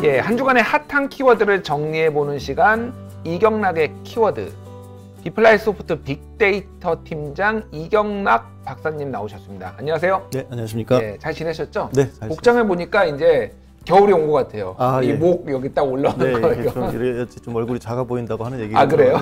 예, 한 주간의 핫한 키워드를 정리해보는 시간, 이경락의 키워드. 비플라이소프트 빅데이터 팀장 이경락 박사님 나오셨습니다. 안녕하세요. 네, 안녕하십니까. 네, 잘 지내셨죠? 네, 잘 복장을 보니까 이제 겨울이 온 것 같아요. 아, 이 예. 목 여기 딱 올라오는 네, 거예요. 좀 얼굴이 작아 보인다고 하는 얘기가 아, 그래요?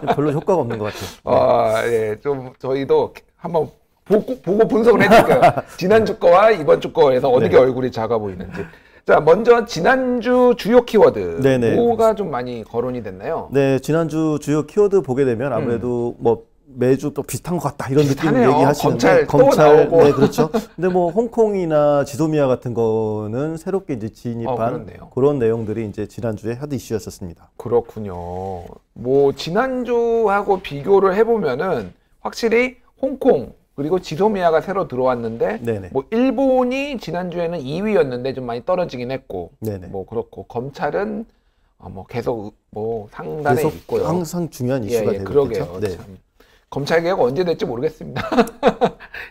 예, 별로 효과가 없는 것 같아요. 예, 좀 저희도 한번 보고 분석을 해줄게요. 지난주 거와 이번 주 거에서 어느 게 얼굴이 작아 보이는지. 자, 먼저 지난주 주요 키워드. 네네. 뭐가 좀 많이 거론이 됐나요? 네, 지난주 주요 키워드 보게 되면 아무래도 뭐 매주 또 비슷한 것 같다 이런 느낌 비슷하네요. 얘기하시는데 검찰 또 나오고. 네, 그렇죠. 근데 뭐 홍콩이나 지소미아 같은 거는 새롭게 이제 진입한 그런 내용들이 이제 지난주에 핫 이슈였었습니다. 그렇군요. 뭐 지난주하고 비교를 해보면은 확실히 홍콩 그리고 지소미아가 새로 들어왔는데 네네. 뭐 일본이 지난주에는 2위였는데 좀 많이 떨어지긴 했고 네네. 뭐 그렇고 검찰은 뭐 계속 뭐 상단에 계속 있고요. 항상 중요한 이슈가 되고 그러게요. 있겠죠. 네. 참. 검찰 개혁 언제 될지 모르겠습니다.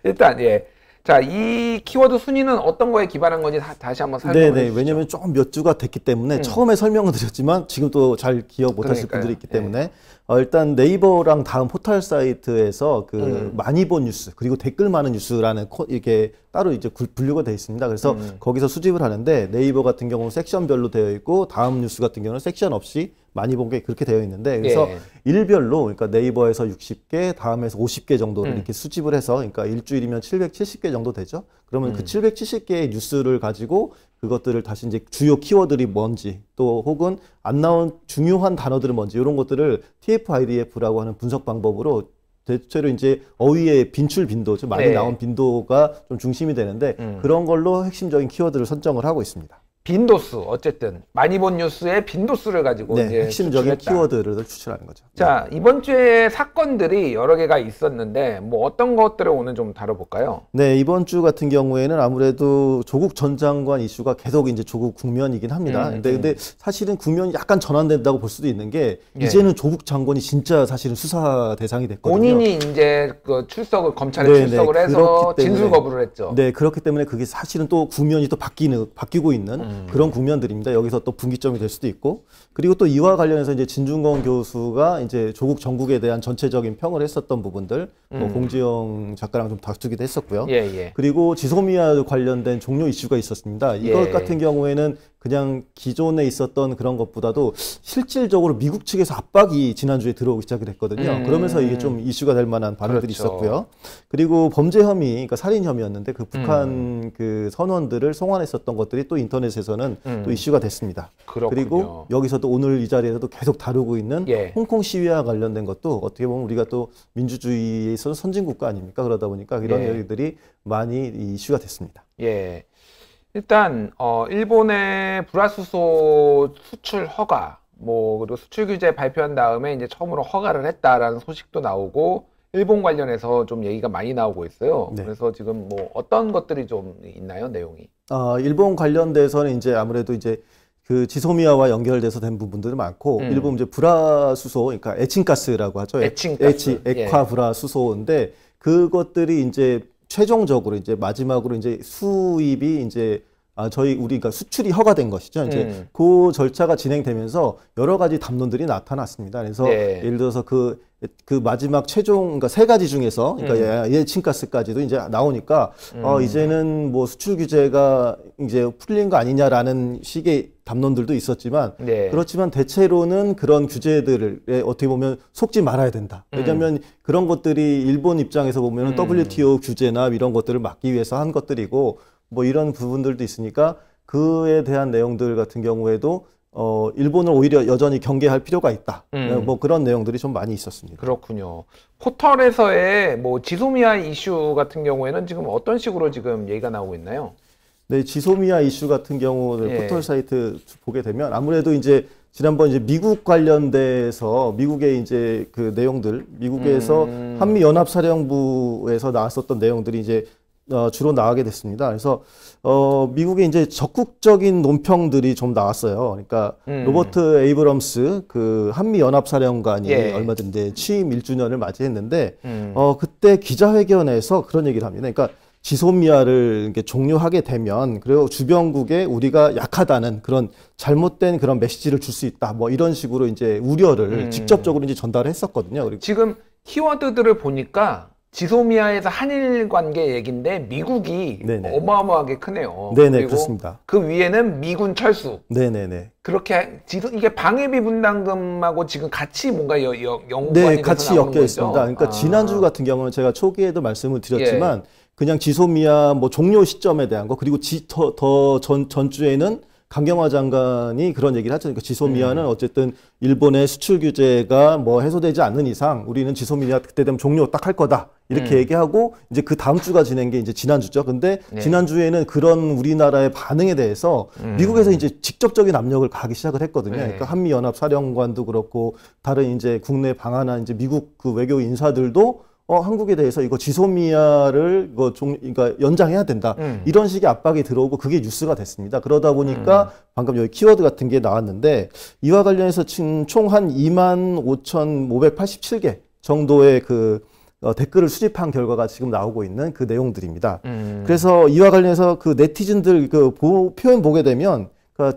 일단 예. 자, 이 키워드 순위는 어떤 거에 기반한 건지 다시 한번 설명해 주시죠. 네네. 왜냐하면 조금 몇 주가 됐기 때문에 처음에 설명을 드렸지만 지금 또 잘 기억 못하실 분들이 있기 때문에 일단 네이버랑 다음 포털 사이트에서 그 많이 본 뉴스 그리고 댓글 많은 뉴스라는 이게 따로 이제 분류가 되어 있습니다. 그래서 거기서 수집을 하는데 네이버 같은 경우는 섹션별로 되어 있고 다음 뉴스 같은 경우는 섹션 없이 많이 본 게 그렇게 되어 있는데 그래서 일별로 그러니까 네이버에서 60개, 다음에서 50개 정도를 이렇게 수집을 해서 그러니까 일주일이면 770개 정도 되죠. 그러면 그 770개의 뉴스를 가지고 그것들을 다시 이제 주요 키워드들이 뭔지 또 혹은 안 나온 중요한 단어들은 뭔지 이런 것들을 TF-IDF라고 하는 분석 방법으로 대체로 이제 어휘의 빈출 빈도, 좀 많이 나온 빈도가 좀 중심이 되는데 그런 걸로 핵심적인 키워드를 선정을 하고 있습니다. 빈도수, 어쨌든 많이 본 뉴스의 빈도수를 가지고 이제 핵심적인 추출했다. 키워드를 추출하는 거죠. 자, 이번 주에 사건들이 여러 개가 있었는데 뭐 어떤 것들을 오늘 좀 다뤄볼까요? 네, 이번 주 같은 경우에는 아무래도 조국 전 장관 이슈가 계속 이제 조국 국면이긴 합니다. 근데 사실은 국면이 약간 전환된다고 볼 수도 있는 게 이제는 조국 장관이 진짜 사실은 수사 대상이 됐거든요. 본인이 이제 그 검찰에 출석을 해서 진술 거부를 했죠. 네, 그렇기 때문에 그게 사실은 또 국면이 또 바뀌고 있는 그런 국면들입니다. 여기서 또 분기점이 될 수도 있고, 그리고 또 이와 관련해서 이제 진중권 교수가 이제 조국 정국에 대한 전체적인 평을 했었던 부분들, 뭐 공지영 작가랑 좀 다투기도 했었고요. 그리고 지소미아 관련된 종료 이슈가 있었습니다. 이것 같은 경우에는 그냥 기존에 있었던 그런 것보다도 실질적으로 미국 측에서 압박이 지난주에 들어오기 시작을 했거든요. 그러면서 이게 좀 이슈가 될 만한 반응들이 있었고요. 그리고 범죄 혐의, 그러니까 살인 혐의였는데 그 북한 그 선원들을 송환했었던 것들이 또 인터넷에서는 또 이슈가 됐습니다. 그리고 여기서도 오늘 이 자리에서도 계속 다루고 있는 홍콩 시위와 관련된 것도 어떻게 보면 우리가 또 민주주의에 있어서 선진국가 아닙니까? 그러다 보니까 이런 얘기들이 많이 이슈가 됐습니다. 일단 일본의 불화수소 수출 허가, 뭐 그리고 수출 규제 발표한 다음에 이제 처음으로 허가를 했다라는 소식도 나오고 일본 관련해서 좀 얘기가 많이 나오고 있어요. 그래서 지금 뭐 어떤 것들이 좀 있나요, 내용이? 일본 관련돼서는 이제 아무래도 이제 그 지소미아와 연결돼서 된 부분들이 많고 일본 이제 불화수소, 그러니까 에칭가스라고 하죠. 액화 불화수소인데 그것들이 이제 최종적으로 이제 마지막으로 이제 수입이 이제 우리가 수출이 허가된 것이죠. 이제 그 절차가 진행되면서 여러 가지 담론들이 나타났습니다. 그래서 예를 들어서 그 마지막 최종, 그러니까 3가지 중에서, 그러니까 에칭가스까지도 이제 나오니까, 이제는 뭐 수출 규제가 이제 풀린 거 아니냐라는 식의 담론들도 있었지만, 그렇지만 대체로는 그런 규제들에 어떻게 보면 속지 말아야 된다. 왜냐하면 그런 것들이 일본 입장에서 보면 WTO 규제나 이런 것들을 막기 위해서 한 것들이고, 뭐 이런 부분들도 있으니까 그에 대한 내용들 같은 경우에도 일본을 오히려 여전히 경계할 필요가 있다. 뭐 그런 내용들이 좀 많이 있었습니다. 그렇군요. 포털에서의 뭐 지소미아 이슈 같은 경우에는 지금 어떤 식으로 지금 얘기가 나오고 있나요? 네, 지소미아 이슈 같은 경우를 포털 사이트 보게 되면 아무래도 이제 지난번 이제 미국 관련돼서 미국의 이제 그 내용들, 미국에서 한미연합사령부에서 나왔었던 내용들이 이제 주로 나가게 됐습니다. 그래서 미국의 이제 적극적인 논평들이 좀 나왔어요. 그러니까 로버트 에이브럼스 그 한미 연합사령관이 얼마 전에 취임 1주년을 맞이했는데 그때 기자회견에서 그런 얘기를 합니다. 그러니까 지소미아를 이렇게 종료하게 되면 그리고 주변국에 우리가 약하다는 그런 잘못된 그런 메시지를 줄 수 있다. 뭐 이런 식으로 이제 우려를 직접적으로 이제 전달을 했었거든요. 그리고 지금 키워드들을 보니까 지소미아에서 한일 관계 얘기인데 미국이 네네. 어마어마하게 크네요. 네네, 그리고 그렇습니다. 그 위에는 미군 철수. 네네네. 그렇게 이게 방위비 분담금하고 지금 같이 뭔가 연관이 네, 돼서 같이 나오는 엮여 거죠? 있습니다. 그러니까 지난주 같은 경우는 제가 초기에도 말씀을 드렸지만 예. 그냥 지소미아 뭐 종료 시점에 대한 거 그리고 전주에는 강경화 장관이 그런 얘기를 하죠. 그러니까 지소미아는 어쨌든 일본의 수출 규제가 뭐 해소되지 않는 이상 우리는 지소미아 그때 되면 종료 딱 할 거다. 이렇게 얘기하고 이제 그 다음 주가 지낸 게 이제 지난주죠. 근데 네. 지난주에는 그런 우리나라의 반응에 대해서 미국에서 이제 직접적인 압력을 가기 시작을 했거든요. 네. 그러니까 한미연합 사령관도 그렇고 다른 이제 국내 방한한 이제 미국 그 외교 인사들도 한국에 대해서 이거 지소미아를 그러니까 연장해야 된다. 이런 식의 압박이 들어오고 그게 뉴스가 됐습니다. 그러다 보니까 방금 여기 키워드 같은 게 나왔는데 이와 관련해서 총 한 25,587개 정도의 댓글을 수집한 결과가 지금 나오고 있는 그 내용들입니다. 그래서 이와 관련해서 그 네티즌들 표현 보게 되면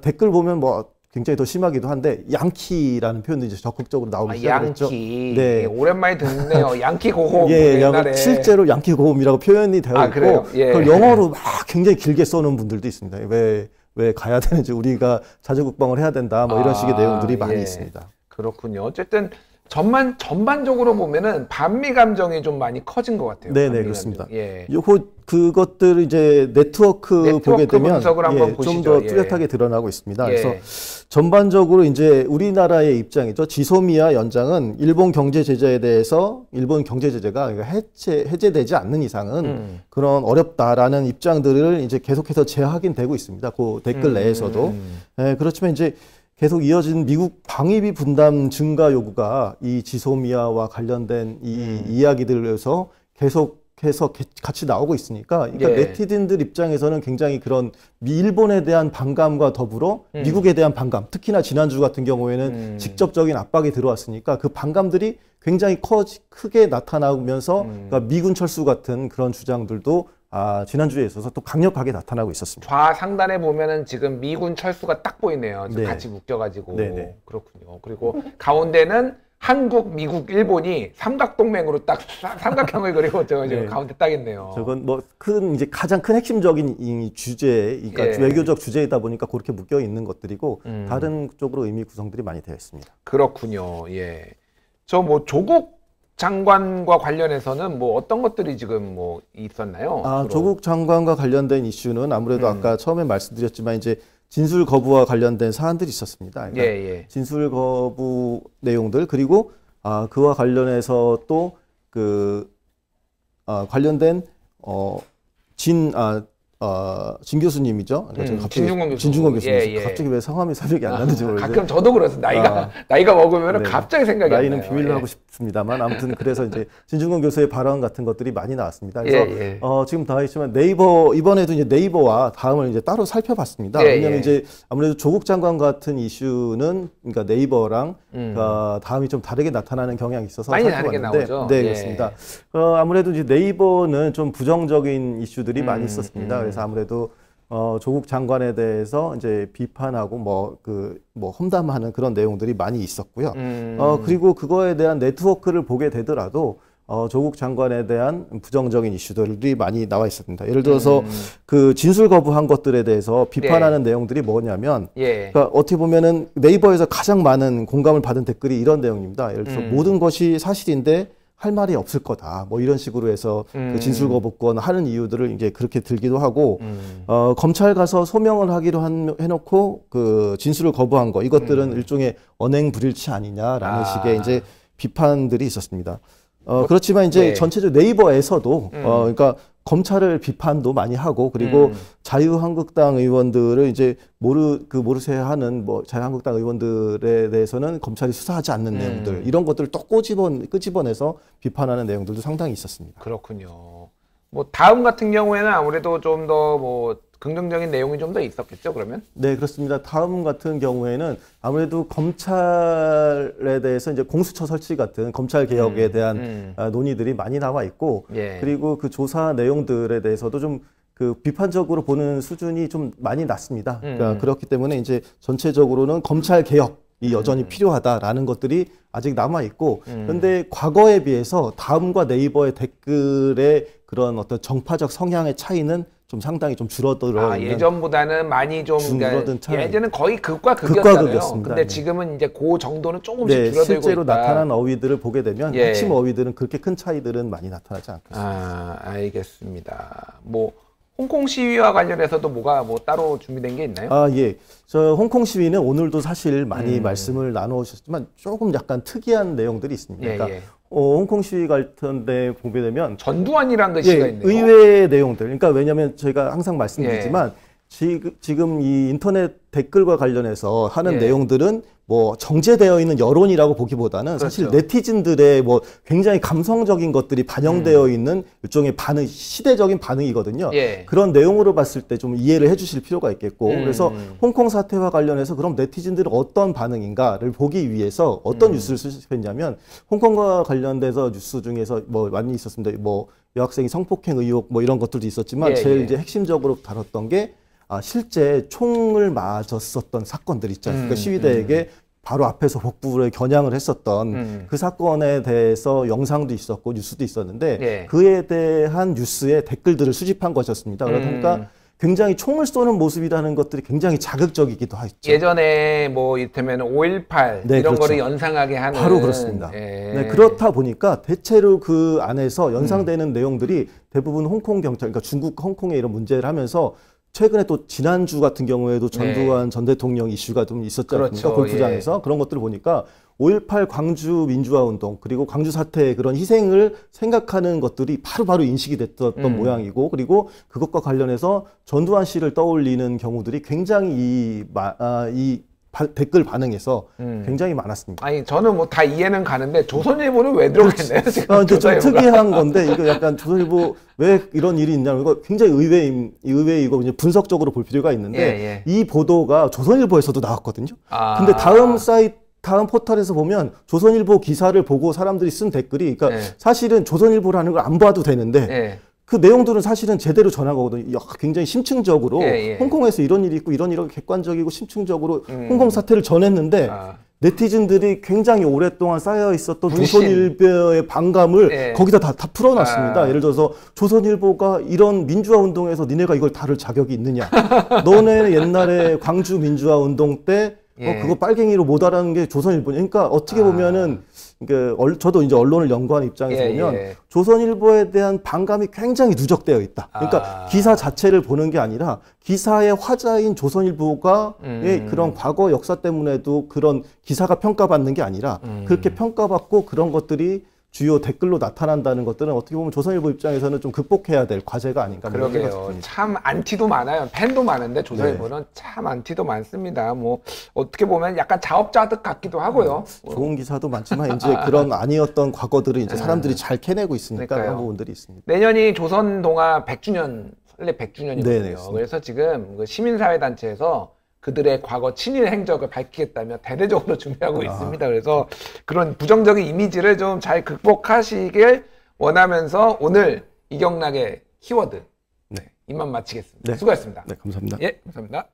댓글 보면 뭐 굉장히 더 심하기도 한데 양키라는 표현도 이제 적극적으로 나오기 시작했죠. 양키. 네. 오랜만에 듣네요. 양키 고홈. 예, 옛날에. 실제로 양키 고홈이라고 표현이 되어 있고 그래요? 예. 그걸 영어로 막 굉장히 길게 써놓은 분들도 있습니다. 왜 가야 되는지 우리가 자주국방을 해야 된다 뭐 이런 식의 내용들이 많이 있습니다. 그렇군요. 어쨌든 전반적으로 보면은 반미 감정이 좀 많이 커진 것 같아요. 네네, 그렇습니다. 예. 그것들을 이제 네트워크 보게 되면 분석을 한번 보시죠. 좀 더 뚜렷하게 드러나고 있습니다. 예. 그래서 전반적으로 이제 우리나라의 입장이죠. 지소미아 연장은 일본 경제 제재에 대해서 일본 경제 제재가 해제되지 않는 이상은 그런 어렵다라는 입장들을 이제 계속해서 재확인되고 있습니다. 그 댓글 내에서도. 예, 그렇지만 이제 계속 이어진 미국 방위비 분담 증가 요구가 이 지소미아와 관련된 이 이야기들에서 계속해서 같이 나오고 있으니까 그러니까 네티즌들 입장에서는 굉장히 그런 일본에 대한 반감과 더불어 미국에 대한 반감, 특히나 지난주 같은 경우에는 직접적인 압박이 들어왔으니까 그 반감들이 굉장히 크게 나타나면서 그러니까 미군 철수 같은 그런 주장들도 지난주에 있어서 또 강력하게 나타나고 있었습니다. 좌상단에 보면은 지금 미군 철수가 딱 보이네요. 네. 같이 묶여가지고. 네네. 그렇군요. 그리고 가운데는 한국, 미국, 일본이 삼각동맹으로 딱 삼각형을 그리고 지금 네. 가운데 딱 있네요. 저건 뭐 이제 가장 큰 핵심적인 이 주제, 그러니까 외교적 주제이다 보니까 그렇게 묶여 있는 것들이고 다른 쪽으로 의미 구성들이 많이 되어 있습니다. 그렇군요. 예. 저 뭐 조국 장관과 관련해서는 뭐 어떤 것들이 지금 뭐 있었나요? 조국 장관과 관련된 이슈는 아무래도 아까 처음에 말씀드렸지만 이제 진술 거부와 관련된 사안들이 있었습니다. 그러니까 진술 거부 내용들 그리고 그와 관련해서 또 관련된 진 교수님이죠. 진중권 교수님. 갑자기 왜 성함이 생각이 안 나는지 모르겠어요. 가끔 저도 그래서 나이가 먹으면 갑자기 생각이 안 나요. 나이는 비밀로 하고 싶습니다만 아무튼 그래서 이제 진중권 교수의 발언 같은 것들이 많이 나왔습니다. 그래서 지금 다 있지만 이번에도 이제 네이버와 다음을 이제 따로 살펴봤습니다. 왜냐하면 이제 아무래도 조국 장관 같은 이슈는 그러니까 네이버랑 다음이 좀 다르게 나타나는 경향이 있어서 많이 다르게 나오죠. 네, 그렇습니다. 아무래도 이제 네이버는 좀 부정적인 이슈들이 많이 있었습니다. 그래서 아무래도 조국 장관에 대해서 이제 비판하고 험담하는 그런 내용들이 많이 있었고요. 그리고 그거에 대한 네트워크를 보게 되더라도 조국 장관에 대한 부정적인 이슈들이 많이 나와 있었습니다. 예를 들어서 그 진술 거부한 것들에 대해서 비판하는 내용들이 뭐냐면, 그러니까 어떻게 보면은 네이버에서 가장 많은 공감을 받은 댓글이 이런 내용입니다. 예를 들어서 모든 것이 사실인데 할 말이 없을 거다. 뭐 이런 식으로 해서 그 진술 거부권 하는 이유들을 이제 그렇게 들기도 하고, 검찰 가서 소명을 하기로 해놓고 그 진술을 거부한 거, 이것들은 일종의 언행 불일치 아니냐라는 식의 이제 비판들이 있었습니다. 그렇지만 이제 전체적으로 네이버에서도 그러니까 검찰을 비판도 많이 하고 그리고 자유한국당 의원들을 이제 모르쇠하는 자유한국당 의원들에 대해서는 검찰이 수사하지 않는 내용들 이런 것들을 또 끄집어내서 비판하는 내용들도 상당히 있었습니다. 그렇군요. 뭐 다음 같은 경우에는 아무래도 좀 더 긍정적인 내용이 좀 더 있었겠죠, 그러면? 네, 그렇습니다. 다음 같은 경우에는 아무래도 검찰에 대해서 이제 공수처 설치 같은 검찰 개혁에 대한 논의들이 많이 나와 있고, 예. 그리고 그 조사 내용들에 대해서도 좀 그 비판적으로 보는 수준이 좀 많이 낮습니다. 그러니까 그렇기 때문에 이제 전체적으로는 검찰 개혁이 여전히 필요하다라는 것들이 아직 남아 있고, 그런데 과거에 비해서 다음과 네이버의 댓글의 그런 어떤 정파적 성향의 차이는 좀 상당히 좀 줄어들어 있는. 예전보다는 많이 좀 줄어든 차이. 예전에는 거의 극과 극이었잖아요. 극이었습니다. 근데 네. 지금은 이제 그 정도는 조금씩 줄어들고 실제로 있다. 나타난 어휘들을 보게 되면 예. 핵심 어휘들은 그렇게 큰 차이들은 많이 나타나지 않겠습니다. 알겠습니다. 뭐 홍콩 시위와 관련해서도 뭐가 뭐 따로 준비된 게 있나요? 예. 저 홍콩 시위는 오늘도 사실 많이 말씀을 나누셨지만 조금 약간 특이한 내용들이 있습니다. 그러니까 홍콩 시위 관련돼 보게 되면 전두환이라는 글씨가 있네요. 의외의 내용들. 그러니까 왜냐하면 저희가 항상 말씀드리지만 지금 이 인터넷 댓글과 관련해서 하는 내용들은 뭐 정제되어 있는 여론이라고 보기보다는 사실 네티즌들의 뭐 굉장히 감성적인 것들이 반영되어 있는 일종의 반응, 시대적인 반응이거든요. 그런 내용으로 봤을 때 좀 이해를 해주실 필요가 있겠고, 그래서 홍콩 사태와 관련해서 그럼 네티즌들은 어떤 반응인가를 보기 위해서 어떤 뉴스를 수집했냐면, 홍콩과 관련돼서 뉴스 중에서 뭐 많이 있었습니다. 뭐 여학생이 성폭행 의혹 뭐 이런 것들도 있었지만 제일 이제 핵심적으로 다뤘던 게 실제 총을 맞았었던 사건들 있잖아요. 그러니까 시위대에게 바로 앞에서 복부를 겨냥을 했었던 그 사건에 대해서 영상도 있었고 뉴스도 있었는데 그에 대한 뉴스의 댓글들을 수집한 것이었습니다. 그러니까 굉장히 총을 쏘는 모습이라는 것들이 굉장히 자극적이기도 하죠. 예전에 뭐 이를테면 5.18 이런 거를 연상하게 하는. 바로 그렇습니다. 그렇다 보니까 대체로 그 안에서 연상되는 내용들이 대부분 홍콩 경찰, 그러니까 중국 홍콩의 이런 문제를 하면서 최근에 또 지난주 같은 경우에도 전두환 전 대통령 이슈가 좀 있었지 않습니까? 골프장에서. 그런 것들을 보니까 5.18 광주 민주화 운동 그리고 광주 사태의 그런 희생을 생각하는 것들이 바로바로 인식이 됐던 모양이고, 그리고 그것과 관련해서 전두환 씨를 떠올리는 경우들이 굉장히 이 댓글 반응에서 굉장히 많았습니다. 아니 저는 뭐 다 이해는 가는데 조선일보는 왜 들어갔나요? 지금 좀 특이한 건데 이거 약간 조선일보 왜 이런 일이 있냐면 이거 굉장히 의외이고 이제 분석적으로 볼 필요가 있는데 이 보도가 조선일보에서도 나왔거든요. 근데 다음 포털에서 보면 조선일보 기사를 보고 사람들이 쓴 댓글이, 그러니까 사실은 조선일보라는 걸 안 봐도 되는데 그 내용들은 사실은 제대로 전한 거거든요. 굉장히 심층적으로 홍콩에서 이런 일이 있고 이런 객관적이고 심층적으로 홍콩 사태를 전했는데 네티즌들이 굉장히 오랫동안 쌓여 있었던 조선일보의 반감을 거기다 다 풀어놨습니다. 예를 들어서 조선일보가 이런 민주화 운동에서 니네가 이걸 다룰 자격이 있느냐. 너네 옛날에 광주 민주화 운동 때 그거 빨갱이로 못 알아는 게 조선일보냐. 그러니까 어떻게 보면은 저도 이제 언론을 연구하는 입장에서 보면 조선일보에 대한 반감이 굉장히 누적되어 있다. 그러니까 기사 자체를 보는 게 아니라 기사의 화자인 조선일보가의 그런 과거 역사 때문에도 그런 기사가 평가받는 게 아니라 그렇게 평가받고 그런 것들이 주요 댓글로 나타난다는 것들은 어떻게 보면 조선일보 입장에서는 좀 극복해야 될 과제가 아닌가. 그러게요. 참 안티도 많아요. 팬도 많은데 조선일보는 참 안티도 많습니다. 뭐 어떻게 보면 약간 자업자득 같기도 하고요. 좋은 기사도 많지만 이제 그런 아니었던 과거들을 이제 사람들이 잘 캐내고 있으니까 그런 부분들이 있습니다. 내년이 조선동아 100주년 설립 100주년이거든요. 그래서 지금 시민사회단체에서 그들의 과거 친일 행적을 밝히겠다며 대대적으로 준비하고 있습니다. 그래서 그런 부정적인 이미지를 좀 잘 극복하시길 원하면서 오늘 이경락의 키워드 이만 마치겠습니다. 수고하셨습니다. 네, 감사합니다. 예, 감사합니다.